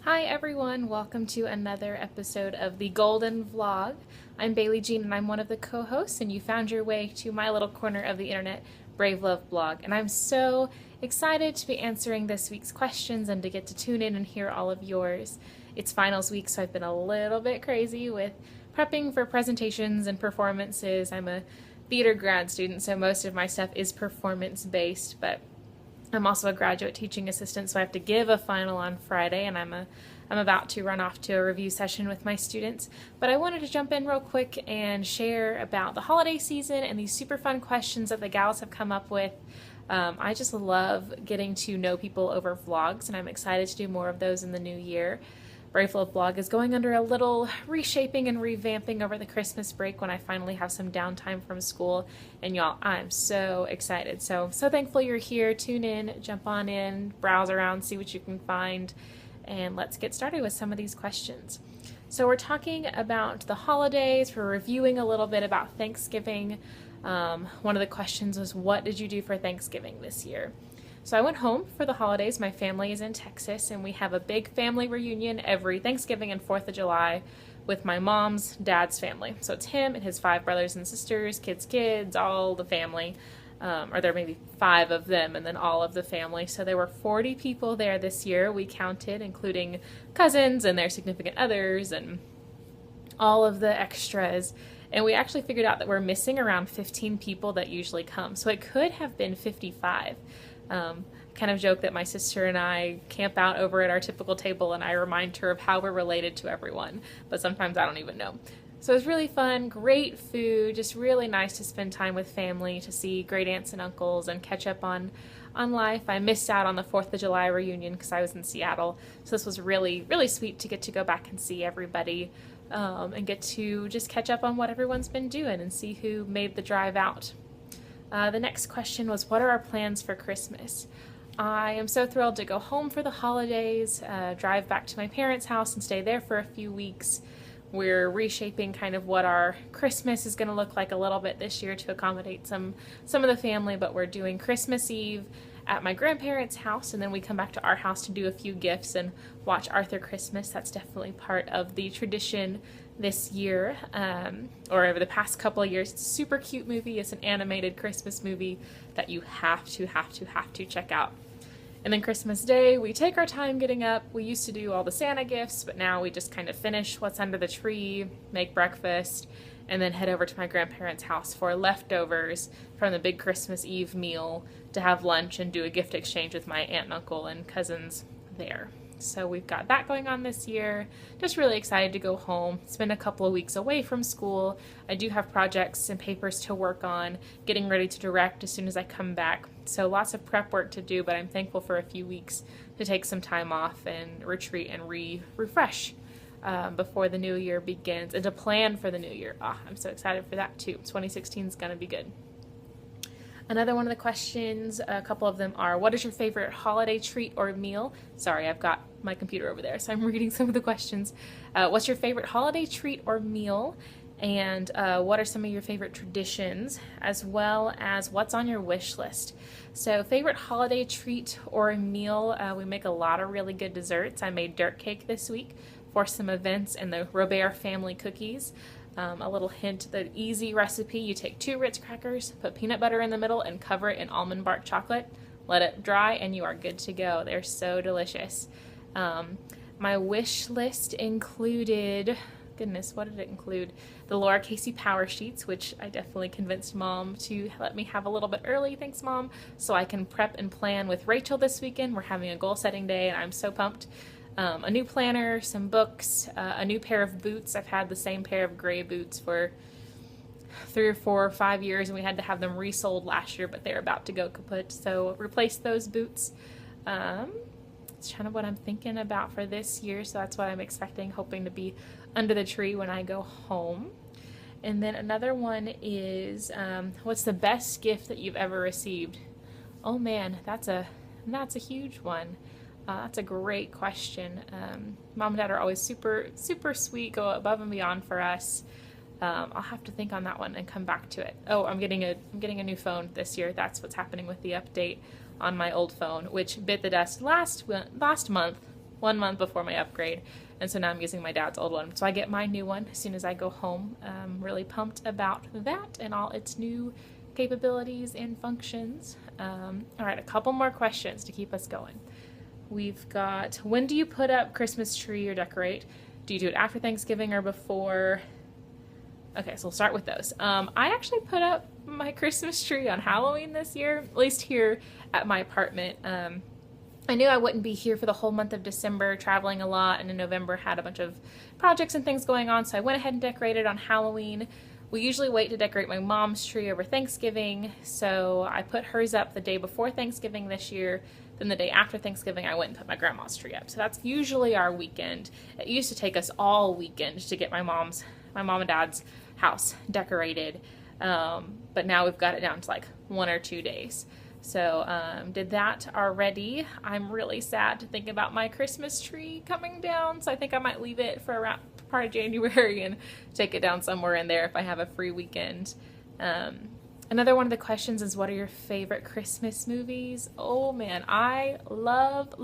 Hi everyone, welcome to another episode of the Golden Vlog. I'm Bailey Jean and I'm one of the co-hosts, and you found your way to my little corner of the internet, Brave Love Blog. And I'm so excited to be answering this week's questions and to get to tune in and hear all of yours. It's finals week, so I've been a little bit crazy with prepping for presentations and performances. I'm a theater grad student, so most of my stuff is performance-based, but I'm also a graduate teaching assistant, so I have to give a final on Friday, and I'm about to run off to a review session with my students. But I wanted to jump in real quick and share about the holiday season and these super fun questions that the gals have come up with. I just love getting to know people over vlogs, and I'm excited to do more of those in the new year. Brave Love Blog is going under a little reshaping and revamping over the Christmas break when I finally have some downtime from school. And y'all, I'm so excited. So thankful you're here. Tune in, jump on in, browse around, see what you can find, and let's get started with some of these questions. So we're talking about the holidays. We're reviewing a little bit about Thanksgiving. One of the questions was, what did you do for Thanksgiving this year? So I went home for the holidays. My family is in Texas, and we have a big family reunion every Thanksgiving and 4th of July with my mom's dad's family. So it's him and his 5 brothers and sisters, kids, all the family. Or there may be 5 of them and then all of the family. So there were 40 people there this year. We counted, including cousins and their significant others and all of the extras. And we actually figured out that we're missing around 15 people that usually come. So it could have been 55. Kind of joke that my sister and I camp out over at our typical table and I remind her of how we're related to everyone, but sometimes I don't even know. So it was really fun, great food, just really nice to spend time with family, to see great aunts and uncles and catch up on life. I missed out on the 4th of July reunion because I was in Seattle, so this was really, really sweet to get to go back and see everybody and get to just catch up on what everyone's been doing and see who made the drive out. The next question was, what are our plans for Christmas? I am so thrilled to go home for the holidays, drive back to my parents' house and stay there for a few weeks. We're reshaping kind of what our Christmas is going to look like a little bit this year to accommodate some of the family, but we're doing Christmas Eve at my grandparents' house, and then we come back to our house to do a few gifts and watch Arthur Christmas. That's definitely part of the tradition this year, or over the past couple of years. It's a super cute movie. It's an animated Christmas movie that you have to check out. And then Christmas Day, we take our time getting up. We used to do all the Santa gifts, but now we just kind of finish what's under the tree, make breakfast, and then head over to my grandparents' house for leftovers from the big Christmas Eve meal to have lunch and do a gift exchange with my aunt and uncle and cousins there. So we've got that going on this year. Just really excited to go home, spend a couple of weeks away from school. I do have projects and papers to work on, getting ready to direct as soon as I come back. So lots of prep work to do, but I'm thankful for a few weeks to take some time off and retreat and refresh before the new year begins, and to plan for the new year. I'm so excited for that too. 2016 is going to be good. Another one of the questions, a couple of them are, what is your favorite holiday treat or meal? Sorry, I've got my computer over there, so I'm reading some of the questions. What's your favorite holiday treat or meal? And what are some of your favorite traditions, as well as what's on your wish list? So favorite holiday treat or meal, we make a lot of really good desserts. I made dirt cake this week for some events, and the Robert family cookies. A little hint, the easy recipe, you take 2 Ritz crackers, put peanut butter in the middle, and cover it in almond bark chocolate. Let it dry, and you are good to go. They're so delicious. My wish list included, goodness, what did it include? The Laura Casey Power Sheets, which I definitely convinced Mom to let me have a little bit early, thanks Mom, so I can prep and plan with Rachel this weekend. We're having a goal setting day, and I'm so pumped. A new planner, some books, a new pair of boots. I've had the same pair of gray boots for 3 or 4 or 5 years, and we had to have them resold last year, but they're about to go kaput, so replace those boots. It's kind of what I'm thinking about for this year, so that's what I'm expecting, hoping to be under the tree when I go home. And then another one is, what's the best gift that you've ever received? Oh man, that's a huge one. That's a great question. Mom and Dad are always super, super sweet, go above and beyond for us. I'll have to think on that one and come back to it. Oh, I'm getting a new phone this year. That's what's happening with the update on my old phone, which bit the dust last month. 1 month before my upgrade. And so now I'm using my dad's old one. So I get my new one as soon as I go home. I'm really pumped about that and all its new capabilities and functions. All right, a couple more questions to keep us going. We've got, when do you put up Christmas tree or decorate? Do you do it after Thanksgiving or before? Okay, so we'll start with those. I actually put up my Christmas tree on Halloween this year, at least here at my apartment. I knew I wouldn't be here for the whole month of December, traveling a lot, and in November had a bunch of projects and things going on, so I went ahead and decorated on Halloween. We usually wait to decorate my mom's tree over Thanksgiving, so I put hers up the day before Thanksgiving this year. Then the day after Thanksgiving, I went and put my grandma's tree up. So that's usually our weekend. It used to take us all weekend to get my mom and dad's house decorated, but now we've got it down to like 1 or 2 days. So did that already. I'm really sad to think about my Christmas tree coming down, so I think I might leave it for around part of January and take it down somewhere in there if I have a free weekend. Another one of the questions is, what are your favorite Christmas movies? Oh man, I love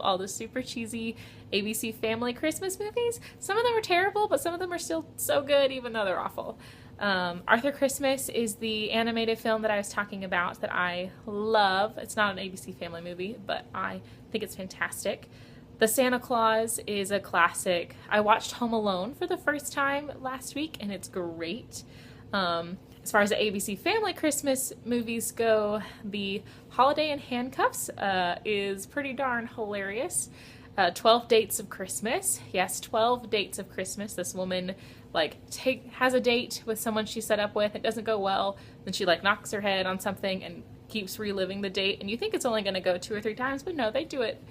all the super cheesy ABC Family Christmas movies. Some of them are terrible, but some of them are still so good even though they're awful. Arthur Christmas is the animated film that I was talking about that I love. It's not an ABC Family movie, but I think it's fantastic. The Santa Claus is a classic. I watched Home Alone for the first time last week, and it's great. As far as the ABC Family Christmas movies go, the Holiday in Handcuffs is pretty darn hilarious. 12 Dates of Christmas. Yes, 12 Dates of Christmas. This woman has a date with someone she set up with. It doesn't go well. Then she knocks her head on something and keeps reliving the date. And you think it's only going to go 2 or 3 times, but no, they do it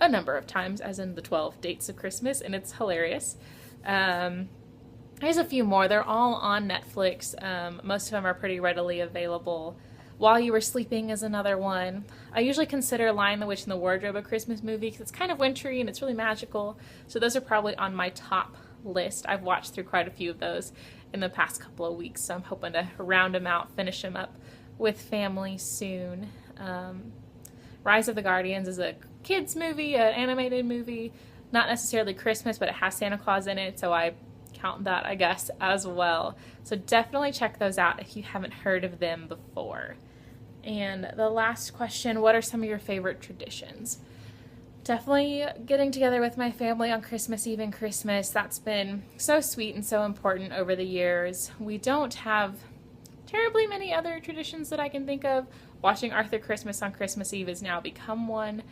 a number of times, as in the 12 Dates of Christmas, and it's hilarious. There's a few more. They're all on Netflix. Most of them are pretty readily available. While You Were Sleeping is another one. I usually consider Lion, the Witch, and the Wardrobe a Christmas movie because it's kind of wintry and it's really magical. So those are probably on my top list. I've watched through quite a few of those in the past couple of weeks, so I'm hoping to round them out, finish them up with family soon. Rise of the Guardians is a kids movie, an animated movie. Not necessarily Christmas, but it has Santa Claus in it, so I count that, I guess, as well. So definitely check those out if you haven't heard of them before. And the last question, what are some of your favorite traditions? Definitely getting together with my family on Christmas Eve and Christmas. That's been so sweet and so important over the years. We don't have terribly many other traditions that I can think of. Watching Arthur Christmas on Christmas Eve has now become one.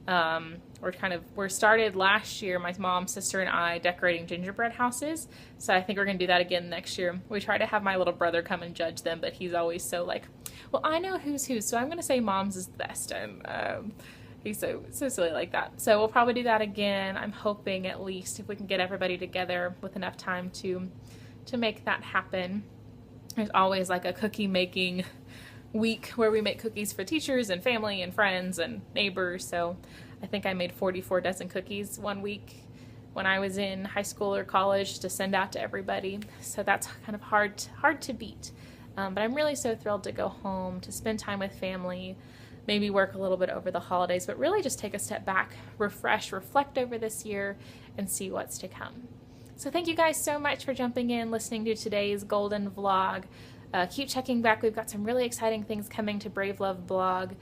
We're started last year, my mom, sister, and I decorating gingerbread houses. So I think we're going to do that again next year. We try to have my little brother come and judge them, but he's always so well, I know who's who, so I'm going to say mom's is the best. And he's so silly like that. So we'll probably do that again. I'm hoping at least if we can get everybody together with enough time to make that happen. There's always a cookie making week where we make cookies for teachers and family and friends and neighbors. So I think I made 44 dozen cookies one week when I was in high school or college to send out to everybody. So that's kind of hard to beat. But I'm really so thrilled to go home, to spend time with family, maybe work a little bit over the holidays, but really just take a step back, refresh, reflect over this year, and see what's to come. So thank you guys so much for jumping in, listening to today's Golden Vlog. Keep checking back. We've got some really exciting things coming to Brave Love Blog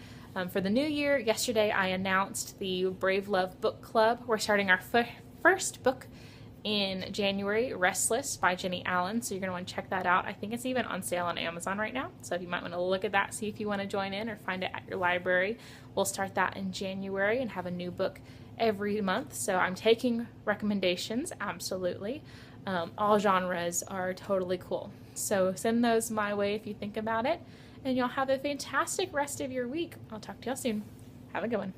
for the new year. Yesterday I announced the Brave Love Book Club. We're starting our first book in January, Restless by Jenny Allen. So you're going to want to check that out. I think it's even on sale on Amazon right now. So if you might want to look at that, see if you want to join in or find it at your library. We'll start that in January and have a new book every month. So I'm taking recommendations, absolutely. All genres are totally cool. So send those my way if you think about it. And you'll have a fantastic rest of your week. I'll talk to y'all soon. Have a good one.